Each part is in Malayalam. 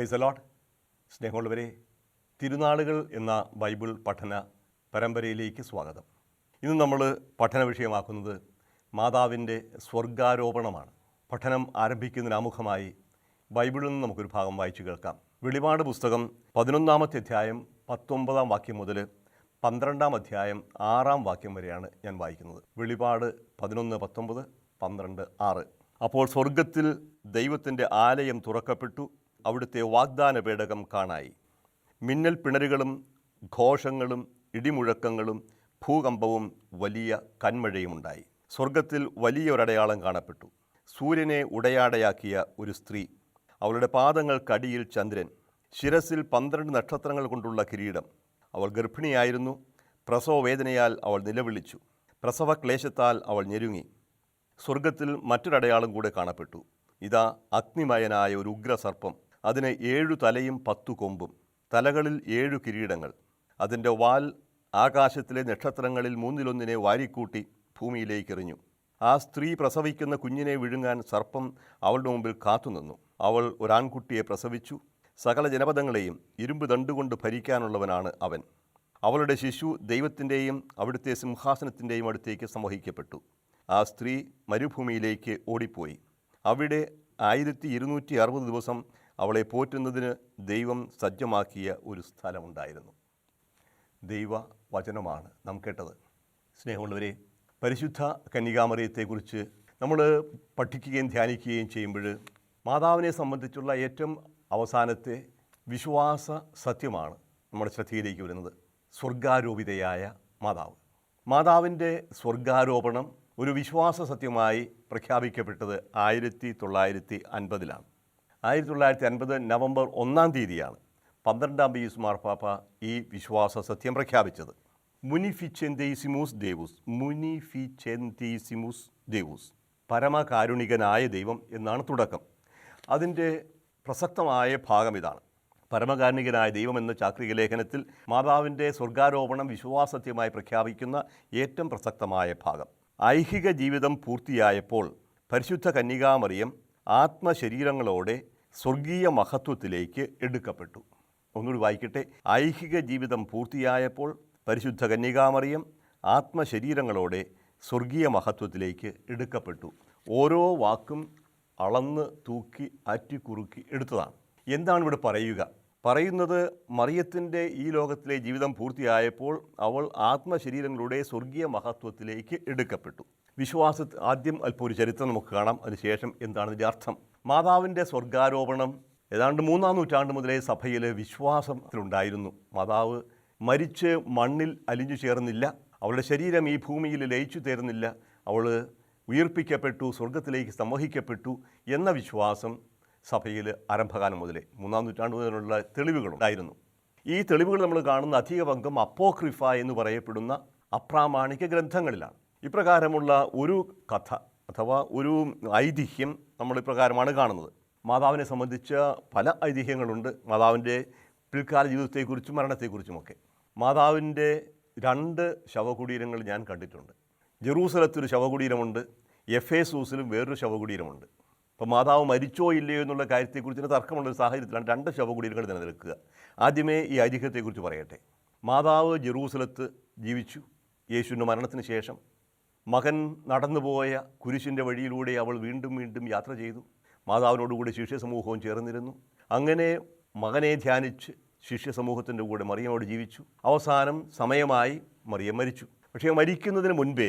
Praise the Lord. സ്നേഹമുള്ളവരെ, തിരുനാളുകൾ എന്ന ബൈബിൾ പഠന പരമ്പരയിലേക്ക് സ്വാഗതം. ഇന്ന് നമ്മൾ പഠന വിഷയമാക്കുന്നത് മാതാവിൻ്റെ സ്വർഗാരോപണമാണ്. പഠനം ആരംഭിക്കുന്നതിന് ആമുഖമായി ബൈബിളിൽ നിന്ന് നമുക്കൊരു ഭാഗം വായിച്ചു കേൾക്കാം. വെളിപാട് പുസ്തകം 11-ാമത്തെ അധ്യായം 19-ാം വാക്യം മുതൽ 12-ാം അധ്യായം 6-ാം വാക്യം വരെയാണ് ഞാൻ വായിക്കുന്നത്. വെളിപാട് 11, 19, 12, 6. അപ്പോൾ സ്വർഗത്തിൽ ദൈവത്തിൻ്റെ ആലയം തുറക്കപ്പെട്ടു, അവിടുത്തെ വാഗ്ദാന പേടകം കാണായി. മിന്നൽ പിണരുകളും ഘോഷങ്ങളും ഇടിമുഴക്കങ്ങളും ഭൂകമ്പവും വലിയ കന്മഴയുമുണ്ടായി. സ്വർഗത്തിൽ വലിയൊരടയാളം കാണപ്പെട്ടു. സൂര്യനെ ഉടയാടയാക്കിയ ഒരു സ്ത്രീ, അവളുടെ പാദങ്ങൾക്കടിയിൽ ചന്ദ്രൻ, ശിരസിൽ 12 നക്ഷത്രങ്ങൾ കൊണ്ടുള്ള കിരീടം. അവൾ ഗർഭിണിയായിരുന്നു. പ്രസവവേദനയാൽ അവൾ നിലവിളിച്ചു, പ്രസവക്ലേശത്താൽ അവൾ ഞെരുങ്ങി. സ്വർഗത്തിൽ മറ്റൊരടയാളം കൂടെ കാണപ്പെട്ടു. ഇതാ, അഗ്നിമയനായ ഒരു ഉഗ്രസർപ്പം. അതിന് 7 തലയും 10 കൊമ്പും, തലകളിൽ 7 കിരീടങ്ങൾ. അതിൻ്റെ വാൽ ആകാശത്തിലെ നക്ഷത്രങ്ങളിൽ 1/3 വാരിക്കൂട്ടി ഭൂമിയിലേക്ക് എറിഞ്ഞു. ആ സ്ത്രീ പ്രസവിക്കുന്ന കുഞ്ഞിനെ വിഴുങ്ങാൻ സർപ്പം അവളുടെ മുമ്പിൽ കാത്തുനിന്നു. അവൾ ഒരാൺകുട്ടിയെ പ്രസവിച്ചു. സകല ജനപദങ്ങളെയും ഇരുമ്പ് ദണ്ടുകൊണ്ട് ഭരിക്കാനുള്ളവനാണ് അവൻ. അവളുടെ ശിശു ദൈവത്തിൻ്റെയും അവിടുത്തെ സിംഹാസനത്തിൻ്റെയും അടുത്തേക്ക് സംവഹിക്കപ്പെട്ടു. ആ സ്ത്രീ മരുഭൂമിയിലേക്ക് ഓടിപ്പോയി. അവിടെ 1260 ദിവസം അവളെ പോറ്റുന്നതിന് ദൈവം സജ്ജമാക്കിയ ഒരു സ്ഥലമുണ്ടായിരുന്നു. ദൈവ വചനമാണ് നാം കേട്ടത്. സ്നേഹമുള്ളവരെ, പരിശുദ്ധ കന്യകാമറിയത്തെക്കുറിച്ച് നമ്മൾ പഠിക്കുകയും ധ്യാനിക്കുകയും ചെയ്യുമ്പോൾ മാതാവിനെ സംബന്ധിച്ചുള്ള ഏറ്റവും അവസാനത്തെ വിശ്വാസ സത്യമാണ് നമ്മുടെ ശ്രദ്ധയിലേക്ക് വരുന്നത്. സ്വർഗാരോപിതയായ മാതാവ്. മാതാവിൻ്റെ സ്വർഗാരോപണം ഒരു വിശ്വാസ സത്യമായി പ്രഖ്യാപിക്കപ്പെട്ടത് 1950-ലാണ്. 1950 നവംബർ 1-ാം തീയതിയാണ് 12-ാം പീയൂസ് മാർപ്പാപ്പ ഈ വിശ്വാസ സത്യം പ്രഖ്യാപിച്ചത്. മുനിഫിച്ചെന്തീസിമുസ് ദേവുസ്, മുനിഫിച്ചെന്തീസിമുസ് ദേവുസ്, പരമകാരുണികനായ ദൈവം എന്നാണ് തുടക്കം. അതിൻ്റെ പ്രസക്തമായ ഭാഗം ഇതാണ്. പരമകാരുണികനായ ദൈവം എന്ന ചാക്രിക ലേഖനത്തിൽ മാതാവിൻ്റെ സ്വർഗാരോപണം വിശ്വാസത്യമായി പ്രഖ്യാപിക്കുന്ന ഏറ്റവും പ്രസക്തമായ ഭാഗം. ഐഹിക ജീവിതം പൂർത്തിയായപ്പോൾ പരിശുദ്ധ കന്യകാമറിയം ആത്മശരീരങ്ങളോടെ സ്വർഗീയ മഹത്വത്തിലേക്ക് എടുക്കപ്പെട്ടു. ഒന്നുകൂടി വായിക്കട്ടെ. ഐഹിക ജീവിതം പൂർത്തിയായപ്പോൾ പരിശുദ്ധ കന്യകാമറിയം ആത്മശരീരങ്ങളോടെ സ്വർഗീയ മഹത്വത്തിലേക്ക് എടുക്കപ്പെട്ടു. ഓരോ വാക്കും അളന്ന് തൂക്കി ആറ്റിക്കുറുക്കി എടുത്തതാണ്. എന്താണ് ഇവിടെ പറയുന്നത്? മറിയത്തിൻ്റെ ഈ ലോകത്തിലെ ജീവിതം പൂർത്തിയായപ്പോൾ അവൾ ആത്മശരീരങ്ങളുടെ സ്വർഗീയ മഹത്വത്തിലേക്ക് എടുക്കപ്പെട്ടു. ആദ്യം അല്പം ഒരു ചരിത്രം നമുക്ക് കാണാം. അതിനുശേഷം എന്താണ് ഇതിൻ്റെ അർത്ഥം. മാതാവിൻ്റെ സ്വർഗാരോപണം ഏതാണ്ട് 3-ാം നൂറ്റാണ്ട് മുതലേ സഭയിൽ വിശ്വാസത്തിലുണ്ടായിരുന്നു. മാതാവ് മരിച്ച് മണ്ണിൽ അലിഞ്ഞു ചേർന്നില്ല. അവളുടെ ശരീരം ഈ ഭൂമിയിൽ ലയിച്ചു ചേർന്നില്ല. അവൾ ഉയർപ്പിക്കപ്പെട്ടു, സ്വർഗത്തിലേക്ക് സംവഹിക്കപ്പെട്ടു എന്ന വിശ്വാസം സഭയിൽ ആരംഭകാലം മുതലേ 3-ാം നൂറ്റാണ്ട് മുതലുള്ള തെളിവുകളുണ്ടായിരുന്നു. ഈ തെളിവുകൾ നമ്മൾ കാണുന്ന അധിക പങ്കും അപ്പോക്രിഫ എന്ന് പറയപ്പെടുന്ന അപ്രാമാണിക ഗ്രന്ഥങ്ങളിലാണ്. ഇപ്രകാരമുള്ള ഒരു കഥ അഥവാ ഒരു ഐതിഹ്യം നമ്മൾ ഇപ്രകാരമാണ് കാണുന്നത്. മാതാവിനെ സംബന്ധിച്ച പല ഐതിഹ്യങ്ങളുണ്ട്. മാതാവിൻ്റെ പിൽക്കാല ജീവിതത്തെക്കുറിച്ചും മരണത്തെക്കുറിച്ചുമൊക്കെ. മാതാവിൻ്റെ 2 ശവകുടീരങ്ങൾ ഞാൻ കണ്ടിട്ടുണ്ട്. ജെറൂസലത്തൊരു ശവകുടീരമുണ്ട്, എഫേസൂസിലും വേറൊരു ശവകുടീരമുണ്ട്. അപ്പോൾ മാതാവ് മരിച്ചോ ഇല്ലയോ എന്നുള്ള കാര്യത്തെക്കുറിച്ച് തർക്കമുള്ള സാഹചര്യത്തിലാണ് 2 ശവകുടീരങ്ങൾ നിലനിൽക്കുക. ആദ്യമേ ഈ ഐതിഹ്യത്തെക്കുറിച്ച് പറയട്ടെ. മാതാവ് ജെറൂസലത്ത് ജീവിച്ചു. യേശുവിൻ്റെ മരണത്തിന് ശേഷം മകൻ നടന്നുപോയ കുരിശിൻ്റെ വഴിയിലൂടെ അവൾ വീണ്ടും വീണ്ടും യാത്ര ചെയ്തു. മാതാവിനോടുകൂടി ശിഷ്യസമൂഹവും ചേർന്നിരുന്നു. അങ്ങനെ മകനെ ധ്യാനിച്ച് ശിഷ്യസമൂഹത്തിൻ്റെ കൂടെ മറിയമ്മോട് ജീവിച്ചു. അവസാനം സമയമായി മറിയം മരിച്ചു. പക്ഷേ മരിക്കുന്നതിന് മുൻപേ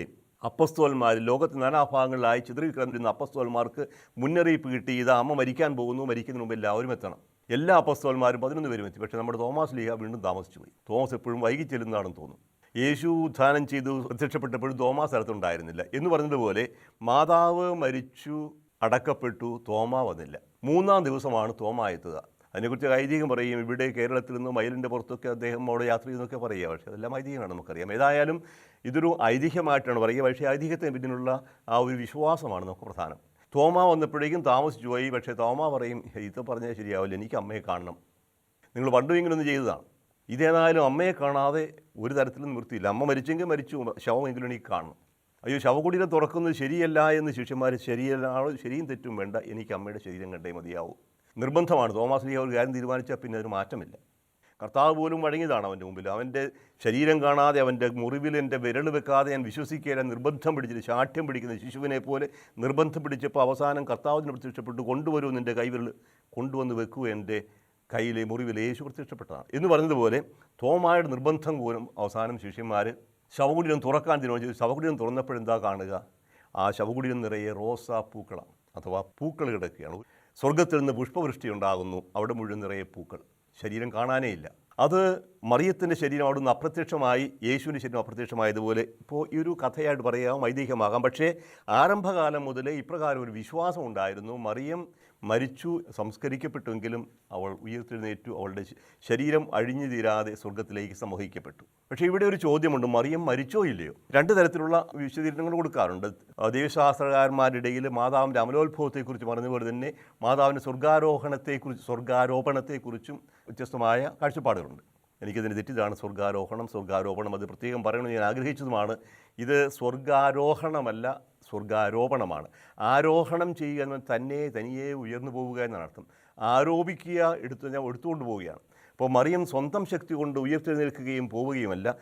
അപ്പസ്തോലന്മാർ, ലോകത്ത് നാനാഭാഗങ്ങളിലായി ചിതറിക്കിടന്നിരുന്ന അപ്പസ്തോലന്മാർക്ക് മുന്നറിയിപ്പ് കിട്ടി, ഇതാ അമ്മ മരിക്കാൻ പോകുന്നു, മരിക്കുന്നതിന് മുമ്പ് എല്ലാവരും എത്തണം. എല്ലാ അപ്പസ്തോലന്മാരും 11 പേരും എത്തി. പക്ഷേ നമ്മുടെ തോമാസ് ലീഹ വീണ്ടും താമസിച്ചു പോയി. തോമസ് എപ്പോഴും വൈകി ചെല്ലുന്നതാണെന്ന് തോന്നുന്നു. യേശു ഉത്ഥാനം ചെയ്തു പ്രത്യക്ഷപ്പെട്ടപ്പോഴും തോമാ സ്ഥലത്തുണ്ടായിരുന്നില്ല എന്ന് പറഞ്ഞതുപോലെ മാതാവ് മരിച്ചു, അടക്കപ്പെട്ടു, തോമ വന്നില്ല. 3-ാം ദിവസമാണ് തോമ എത്തുക. അതിനെക്കുറിച്ച് ഐതിഹ്യം പറയും. ഇവിടെ കേരളത്തിൽ നിന്ന് മയിലിൻ്റെ പുറത്തൊക്കെ അദ്ദേഹം അവിടെ യാത്ര ചെയ്യുന്നൊക്കെ പറയുക. പക്ഷേ അതെല്ലാം ഐതിഹ്യമാണ്, നമുക്കറിയാം. ഏതായാലും ഇതൊരു ഐതിഹ്യമായിട്ടാണ് പറയുക. പക്ഷേ ഐതിഹ്യത്തിന് പിന്നിലുള്ള ആ ഒരു വിശ്വാസമാണ് നമുക്ക് പ്രധാനം. തോമ വന്നപ്പോഴേക്കും താമസിച്ചു പോയി. പക്ഷേ തോമ പറയും, ഇത് പറഞ്ഞാൽ ശരിയാവില്ല, എനിക്ക് അമ്മയെ കാണണം. നിങ്ങൾ പണ്ടും ഇങ്ങനൊന്നും ചെയ്തതാണ്. ഇതേതായാലും അമ്മയെ കാണാതെ ഒരു തരത്തിലും നിവൃത്തിയില്ല. അമ്മ മരിച്ചെങ്കിൽ മരിച്ചു, ശവമെങ്കിലും എനിക്ക് കാണണം. അയ്യോ, ശവകുടീരം തുറക്കുന്നത് ശരിയല്ല എന്ന് ശിഷ്യന്മാർ, ശരിയും തെറ്റും വേണ്ട, എനിക്ക് അമ്മയുടെ ശരീരം കണ്ടേ മതിയാവും. നിർബന്ധമാണ്. തോമാസ് ലീഹ ഒരു കാര്യം തീരുമാനിച്ചാൽ പിന്നെ അതിന് മാറ്റമില്ല. കർത്താവ് പോലും വഴങ്ങിയതാണ് അവൻ്റെ മുമ്പിൽ. അവൻ്റെ ശരീരം കാണാതെ, അവൻ്റെ മുറിവിൽ എൻ്റെ വിരൽ വെക്കാതെ ഞാൻ വിശ്വസിക്കുകയില്ല, നിർബന്ധം പിടിച്ചിട്ട് ശാഠ്യം പിടിക്കുന്ന ശിശുവിനെ പോലെ നിർബന്ധം പിടിച്ചപ്പോൾ അവസാനം കർത്താവിന് പ്രത്യക്ഷപ്പെട്ട് കൊണ്ടുവരൂ, നിൻ്റെ കൈവിരൽ കൊണ്ടുവന്ന് വെക്കൂ എൻ്റെ കയ്യിലെ മുറിവിൽ യേശു പ്രത്യക്ഷപ്പെട്ടതാണ് എന്ന് പറഞ്ഞതുപോലെ തോമായുടെ നിർബന്ധം പോലും അവസാനം ശിഷ്യന്മാർ ശവകുടീരം തുറക്കാൻ തീരുമാനിച്ചു. ശവകുടീരം തുറന്നപ്പോഴെന്താ കാണുക? ആ ശവകുടീരം നിറയെ റോസാപ്പൂക്കളാണ്, അഥവാ പൂക്കൾ കിടക്കുകയാണ്. സ്വർഗത്തിൽ നിന്ന് പുഷ്പവൃഷ്ടി ഉണ്ടാകുന്നു, അവിടെ മുഴുവൻ നിറയെ പൂക്കൾ. ശരീരം കാണാനേ ഇല്ല. അത് മറിയത്തിൻ്റെ ശരീരം അവിടെ നിന്ന് അപ്രത്യക്ഷമായി, യേശുവിൻ്റെ ശരീരം അപ്രത്യക്ഷമായതുപോലെ ഇപ്പോൾ ഈ ഒരു കഥയായിട്ട് പറയാം, ഐതിഹ്യമാകാം. പക്ഷേ ആരംഭകാലം മുതലേ ഇപ്രകാരം ഒരു വിശ്വാസം ഉണ്ടായിരുന്നു. മറിയം മരിച്ചു, സംസ്കരിക്കപ്പെട്ടുവെങ്കിലും അവൾ ഉയർത്തെഴുന്നേറ്റു, അവളുടെ ശരീരം അഴിഞ്ഞു തീരാതെ സ്വർഗത്തിലേക്ക് സമൂഹിക്കപ്പെട്ടു. പക്ഷേ ഇവിടെ ഒരു ചോദ്യമുണ്ട്, മറിയം മരിച്ചോ ഇല്ലയോ? രണ്ട് തരത്തിലുള്ള വിശദീകരണങ്ങൾ കൊടുക്കാറുണ്ട്. ദൈവശാസ്ത്രകാരന്മാരുടെ ഇടയിൽ മാതാവിൻ്റെ അമലോത്ഭവത്തെക്കുറിച്ച് പറഞ്ഞതുപോലെ തന്നെ മാതാവിൻ്റെ സ്വർഗാരോപണത്തെക്കുറിച്ചും വ്യത്യസ്തമായ കാഴ്ചപ്പാടുകളുണ്ട്. എനിക്കതിന് തെറ്റിതാണ് സ്വർഗാരോപണം അത് പ്രത്യേകം പറയണമെന്ന് ഞാൻ ആഗ്രഹിച്ചതുമാണ്. ഇത് സ്വർഗാരോഹണമല്ല, സ്വർഗാരോപണമാണ്. ആരോഹണം ചെയ്യുക എന്നാൽ തനിയെ ഉയർന്നു പോവുക എന്നാണ് അർത്ഥം. ആരോപിക്കുക എടുത്തുകൊണ്ട് പോവുകയാണ്. അപ്പോൾ മറിയം സ്വന്തം ശക്തി കൊണ്ട് ഉയർത്തെഴുന്നേൽക്കുകയും പോവുകയുമല്ല,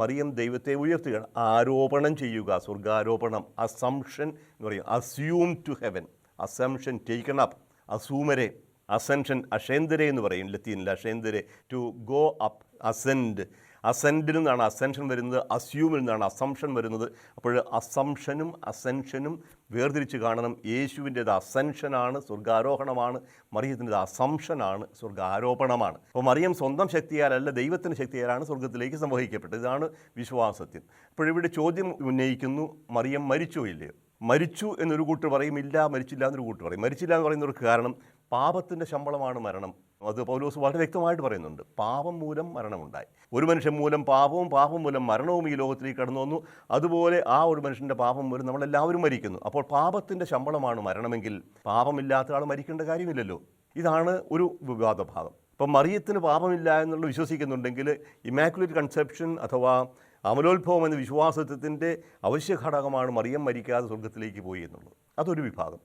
മറിയം ദൈവത്തെ ഉയർത്തുകയാണ്. ആരോപണം ചെയ്യുക, സ്വർഗാരോപണം. അസംഷൻ എന്ന് പറയും, assume to heaven, assumption taken up, അസൂമരെ, അസെൻഷൻ, അഷേന്തരെ എന്ന് പറയും ലത്തീനിൽ. അഷേന്തരെ, ടു ഗോ അപ്പ്, അസെൻഡ്. അസെൻഡിൽ നിന്നാണ് അസെൻഷൻ വരുന്നത്, അസ്യൂമിൽ നിന്നാണ് അസംഷൻ വരുന്നത്. അപ്പോൾ അസംഷനും അസെൻഷനും വേർതിരിച്ച് കാണണം. യേശുവിൻ്റേത് അസെൻഷനാണ്, സ്വർഗാരോഹണമാണ്. മറിയത്തിൻ്റെത് അസംഷനാണ്, സ്വർഗാരോപണമാണ്. അപ്പോൾ മറിയം സ്വന്തം ശക്തിയാലല്ല, ദൈവത്തിൻ്റെ ശക്തിയാലാണ് സ്വർഗത്തിലേക്ക് സംവഹിക്കപ്പെട്ടത്. ഇതാണ് വിശ്വാസത്തിൽ. അപ്പോഴിവിടെ ചോദ്യം ഉന്നയിക്കുന്നു, മറിയം മരിച്ചോ ഇല്ലയോ? മരിച്ചു എന്നൊരു കൂട്ടർ പറയും, ഇല്ല മരിച്ചില്ല എന്നൊരു കൂട്ടർ പറയും. മരിച്ചില്ല എന്ന് പറയുന്നവർക്ക് കാരണം പാപത്തിൻ്റെ ശമ്പളമാണ് മരണം. അത് പൗലോസ് വളരെ വ്യക്തമായിട്ട് പറയുന്നുണ്ട്. പാപം മൂലം മരണമുണ്ടായി. ഒരു മനുഷ്യൻ മൂലം പാപവും, പാപം മൂലം മരണവും ഈ ലോകത്തിലേക്ക് കടന്നു വന്നു. അതുപോലെ ആ ഒരു മനുഷ്യൻ്റെ പാപം മൂലം നമ്മളെല്ലാവരും മരിക്കുന്നു. അപ്പോൾ പാപത്തിൻ്റെ ശമ്പളമാണ് മരണമെങ്കിൽ പാപമില്ലാത്ത ആൾ മരിക്കേണ്ട കാര്യമില്ലല്ലോ. ഇതാണ് ഒരു വിവാദ ഭാഗം. ഇപ്പം മറിയത്തിന് പാപമില്ല എന്നുള്ള വിശ്വസിക്കുന്നുണ്ടെങ്കിൽ ഇമാക്കുലേറ്റ് കൺസെപ്ഷൻ അഥവാ അമലോത്ഭവം എന്ന വിശ്വാസത്തിൻ്റെ അവശ്യ ഘടകമാണ് മറിയം മരിക്കാതെ സ്വർഗത്തിലേക്ക് പോയി എന്നുള്ളത്. അതൊരു വിഭാഗം.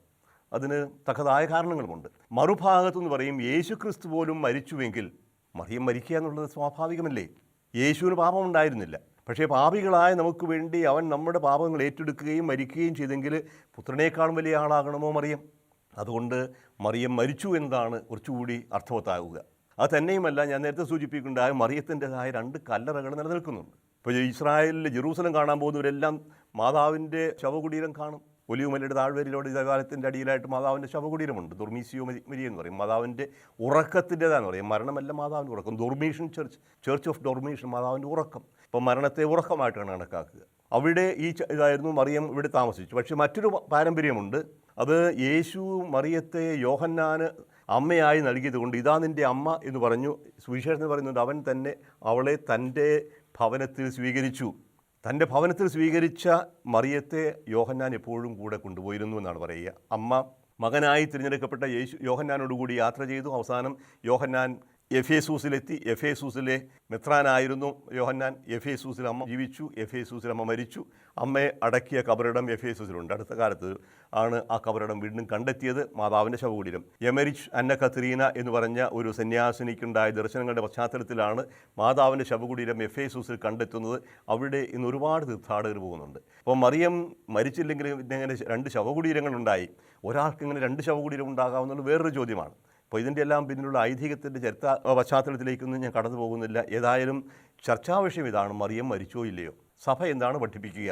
അതിന് തക്കതായ കാരണങ്ങളുമുണ്ട്. മറുഭാഗത്തുനിന്ന് പറയും, യേശുക്രിസ്തു പോലും മരിച്ചുവെങ്കിൽ മറിയം മരിക്കുക എന്നുള്ളത് സ്വാഭാവികമല്ലേ? യേശുവിന് പാപമുണ്ടായിരുന്നില്ല. പക്ഷേ പാപികളായ നമുക്ക് വേണ്ടി അവൻ നമ്മുടെ പാപങ്ങൾ ഏറ്റെടുക്കുകയും മരിക്കുകയും ചെയ്തെങ്കിൽ പുത്രനേക്കാളും വലിയ ആളാകണമോ മറിയം? അതുകൊണ്ട് മറിയം മരിച്ചു എന്നതാണ് കുറച്ചുകൂടി അർത്ഥവത്താകുക. അത് തന്നെയുമല്ല, ഞാൻ നേരത്തെ സൂചിപ്പിക്കേണ്ടായ മറിയത്തിൻ്റെതായ രണ്ട് കല്ലറകൾ നിലനിൽക്കുന്നുണ്ട്. ഇപ്പോൾ ഇസ്രായേലിൽ ജെറൂസലം കാണാൻ പോകുന്നവരെല്ലാം മാതാവിൻ്റെ ശവകുടീരം കാണും. ഒലിവുമലയുടെ താഴ്വരയിലൂടെ ഇതകാലത്തിൻ്റെ അടിയിലായിട്ട് മാതാവിൻ്റെ ശവകുടീരമുണ്ട്. ദുർമീസിയോ മരിയ എന്ന് പറയും. മാതാവിൻ്റെ ഉറക്കത്തിൻ്റെതാന്ന് പറയും. മരണമല്ല മാതാവിൻ്റെ ഉറക്കം. ഡോർമീഷൻ ചർച്ച് ഓഫ് ഡോർമീഷൻ, മാതാവിൻ്റെ ഉറക്കം. ഇപ്പം മരണത്തെ ഉറക്കമായിട്ടാണ് കണക്കാക്കുക. അവിടെ ഇതായിരുന്നു മറിയം ഇവിടെ താമസിച്ചു. പക്ഷേ മറ്റൊരു പാരമ്പര്യമുണ്ട്. അത് യേശു മറിയത്തെ യോഹന്നാന് അമ്മയായി നൽകിയത് കൊണ്ട് ഇതാ നിൻ്റെ അമ്മ എന്ന് പറഞ്ഞു. സുവിശേഷത്തിൽ പറയുന്നുണ്ട്, അവൻ തന്നെ അവളെ തൻ്റെ ഭവനത്തിൽ സ്വീകരിച്ചു. തൻ്റെ ഭവനത്തിൽ സ്വീകരിച്ച മറിയത്തെ യോഹന്നാൻ എപ്പോഴും കൂടെ കൊണ്ടുപോയിരുന്നു എന്നാണ് പറയുക. അമ്മ മകനായി തിരഞ്ഞെടുക്കപ്പെട്ട യോഹന്നാനോടുകൂടി യാത്ര ചെയ്തു. അവസാനം യോഹന്നാൻ എഫേസൂസിലെത്തി. എഫേസൂസിലെ മെത്രാനായിരുന്നു യോഹന്നാൻ. എഫേസൂസിൽ അമ്മ ജീവിച്ചു. എഫേസൂസിൽ അമ്മ മരിച്ചു. അമ്മയെ അടക്കിയ കബറിടം എഫേസൂസിലുണ്ട്. അടുത്ത കാലത്ത് ആണ് ആ കബറിടം വീണ്ടും കണ്ടെത്തിയത്, മാതാവിൻ്റെ ശവകുടീരം. എമരിച്ച് അന്ന കത്രീന എന്ന് പറഞ്ഞ ഒരു സന്യാസിനിക്കുണ്ടായ ദർശനങ്ങളുടെ പശ്ചാത്തലത്തിലാണ് മാതാവിൻ്റെ ശവകുടീരം എഫേസൂസിൽ കണ്ടെത്തുന്നത്. അവിടെ ഇന്ന് ഒരുപാട് തീർത്ഥാടകർ പോകുന്നുണ്ട്. അപ്പോൾ മറിയം മരിച്ചില്ലെങ്കിൽ ഇങ്ങനെ രണ്ട് ശവകുടീരങ്ങളുണ്ടായി. ഒരാൾക്ക് ഇങ്ങനെ രണ്ട് ശവകുടീരം ഉണ്ടാകാവുന്നത് വേറൊരു ചോദ്യമാണ്. അപ്പോൾ ഇതിൻ്റെ എല്ലാം പിന്നിലുള്ള ഐതിഹ്യത്തിൻ്റെ ചരിത്ര പശ്ചാത്തലത്തിലേക്കൊന്നും ഞാൻ കടന്നു പോകുന്നില്ല. ഏതായാലും ചർച്ചാ വിഷയം ഇതാണ്, മറിയം മരിച്ചോ ഇല്ലയോ, സഭ എന്താണ് പഠിപ്പിക്കുക.